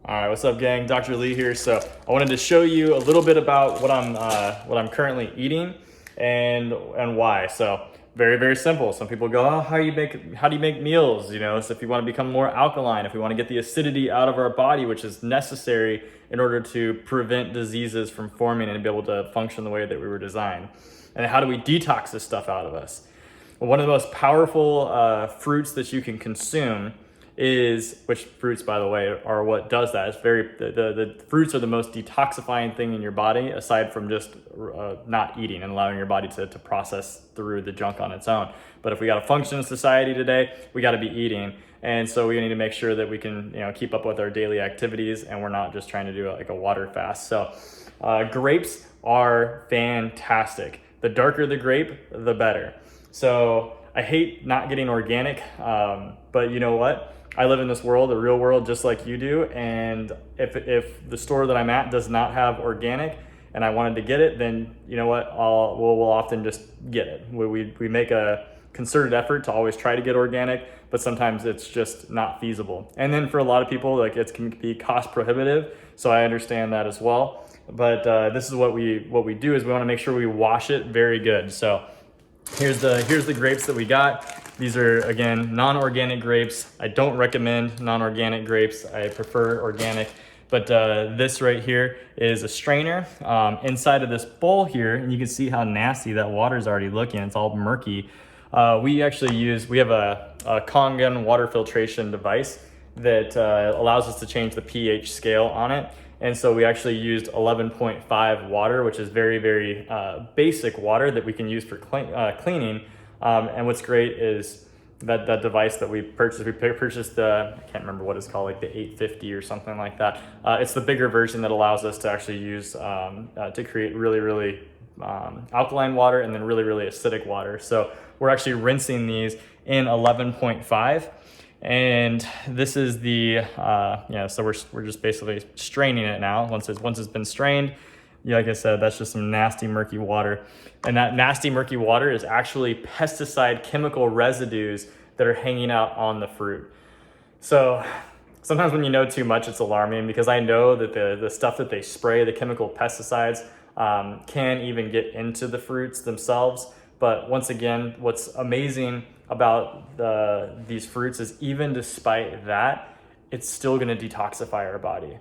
All right, what's up, gang? Dr. Lee here. So I wanted to show you a little bit about what I'm currently eating and why. So very simple. Some people go, oh, how do you make meals? You know, so if you want to become more alkaline, if we want to get the acidity out of our body, which is necessary in order to prevent diseases from forming and be able to function the way that we were designed. And how do we detox this stuff out of us? Well, one of the most powerful fruits that you can consume which fruits, by the way, are what does that. It's the fruits are the most detoxifying thing in your body, aside from just not eating and allowing your body to process through the junk on its own. But if we got to function in society today, we got to be eating. And so we need to make sure that we can, keep up with our daily activities and we're not just trying to do like a water fast. So grapes are fantastic. The darker the grape, the better. So I hate not getting organic, but you know what? I live in this world, the real world, just like you do. And if the store that I'm at does not have organic and I wanted to get it, then you know what? We'll often just get it. We make a concerted effort to always try to get organic, but sometimes it's just not feasible. And then for a lot of people, like it can be cost prohibitive. So I understand that as well. But this is what we do is we want to make sure we wash it very good. So here's the grapes that we got. These are, again, non-organic grapes. I don't recommend non-organic grapes. I prefer organic. But this right here is a strainer. Inside of this bowl here, and you can see how nasty that water's already looking. It's all murky. We have a Kangen water filtration device that allows us to change the pH scale on it. And so we actually used 11.5 water, which is very basic water that we can use for cleaning. And what's great is that device that we purchased, I can't remember what it's called, like the 850 or something like that. It's the bigger version that allows us to actually use to create really alkaline water and then really acidic water. So we're actually rinsing these in 11.5. And this is so we're just basically straining it now. Once it's been strained, like I said, that's just some nasty, murky water. And that nasty, murky water is actually pesticide chemical residues that are hanging out on the fruit. So sometimes when you know too much, it's alarming because I know that the stuff that they spray, the chemical pesticides, can even get into the fruits themselves. But once again, what's amazing about these fruits is even despite that, it's still going to detoxify our body.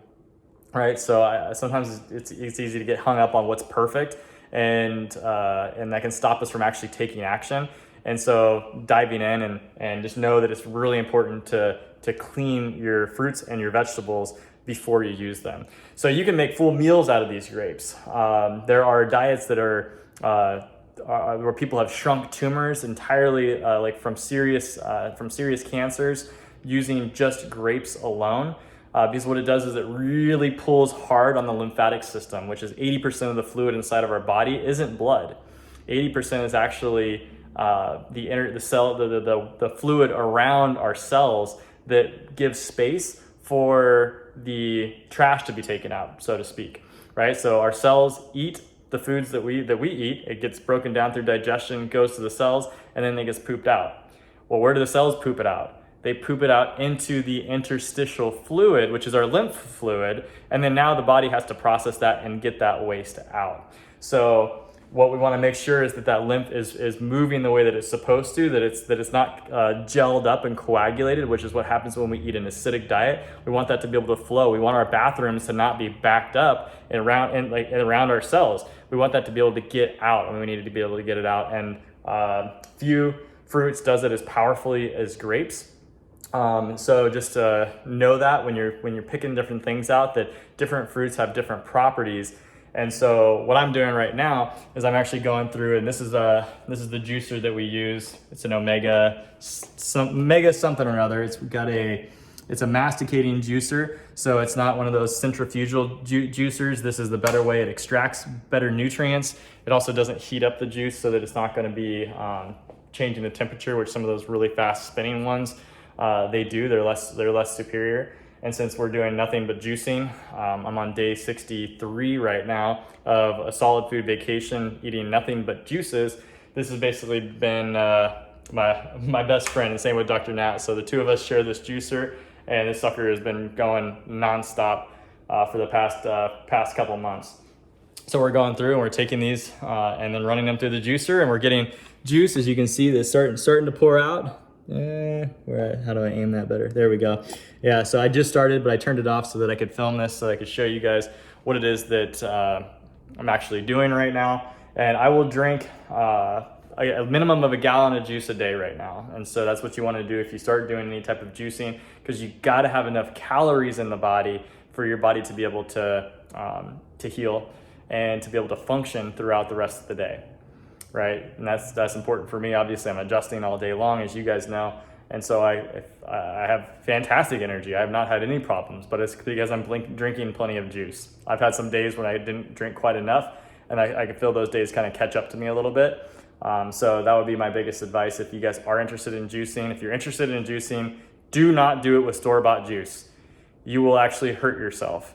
Right, so sometimes it's easy to get hung up on what's perfect, and that can stop us from actually taking action. And so diving in and just know that it's really important to clean your fruits and your vegetables before you use them. So you can make full meals out of these grapes. There are diets that are where people have shrunk tumors entirely, like from serious cancers, using just grapes alone. Because what it does is it really pulls hard on the lymphatic system, which is 80% of the fluid inside of our body isn't blood. 80% is actually the fluid around our cells that gives space for the trash to be taken out, so to speak. Right? So our cells eat the foods that we eat. It gets broken down through digestion, goes to the cells, and then it gets pooped out. Well, where do the cells poop it out? They poop it out into the interstitial fluid, which is our lymph fluid, and then now the body has to process that and get that waste out. So what we want to make sure is that lymph is moving the way that it's supposed to, that it's not gelled up and coagulated, which is what happens when we eat an acidic diet. We want that to be able to flow. We want our bathrooms to not be backed up around our cells. We want that to be able to get out, and we need to be able to get it out. And few fruits does it as powerfully as grapes. So just know that when you're picking different things out, that different fruits have different properties. And so what I'm doing right now is I'm actually going through, and this is the juicer that we use. It's an Omega something or other. It's a masticating juicer, so it's not one of those centrifugal juicers. This is the better way. It extracts better nutrients. It also doesn't heat up the juice so that it's not going to be changing the temperature, which some of those really fast spinning ones they do. They're less superior. And since we're doing nothing but juicing, I'm on day 63 right now of a solid food vacation, eating nothing but juices. This has basically been my best friend, and same with Dr. Nat. So the two of us share this juicer, and this sucker has been going nonstop for the past couple months. So we're going through and we're taking these and then running them through the juicer, and we're getting juice, as you can see, that's starting to pour out. How do I aim that better? There we go. Yeah, so I just started, but I turned it off so that I could film this, so I could show you guys what it is that I'm actually doing right now. And I will drink a minimum of 1 gallon of juice a day right now. And so that's what you want to do if you start doing any type of juicing, because you got to have enough calories in the body for your body to be able to heal and to be able to function throughout the rest of the day, right? And that's important for me. Obviously, I'm adjusting all day long, as you guys know, and so I have fantastic energy. I have not had any problems, but it's because I'm drinking plenty of juice. I've had some days when I didn't drink quite enough, and I can feel those days kind of catch up to me a little bit. So that would be my biggest advice if you guys are interested in juicing. If you're interested in juicing, do not do it with store-bought juice. You will actually hurt yourself.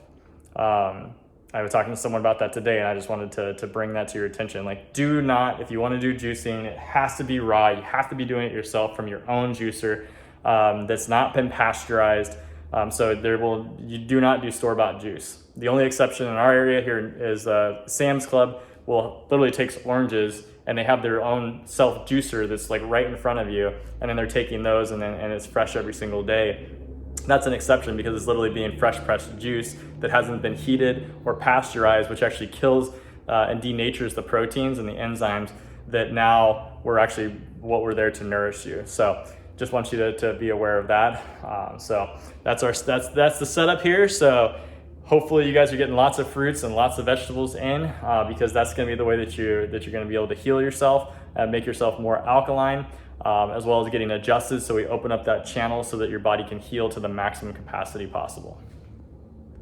I was talking to someone about that today, and I just wanted to bring that to your attention. Like, do not, if you want to do juicing, it has to be raw. You have to be doing it yourself from your own juicer that's not been pasteurized. You do not do store-bought juice. The only exception in our area here is Sam's Club will literally takes oranges, and they have their own self juicer that's like right in front of you, and then they're taking those, and it's fresh every single day. That's an exception because it's literally being fresh pressed juice that hasn't been heated or pasteurized, which actually kills and denatures the proteins and the enzymes that now we're there to nourish you. So just want you to be aware of that. So that's the setup here. So hopefully you guys are getting lots of fruits and lots of vegetables in because that's going to be the way that you're going to be able to heal yourself and make yourself more alkaline. As well as getting adjusted so we open up that channel so that your body can heal to the maximum capacity possible.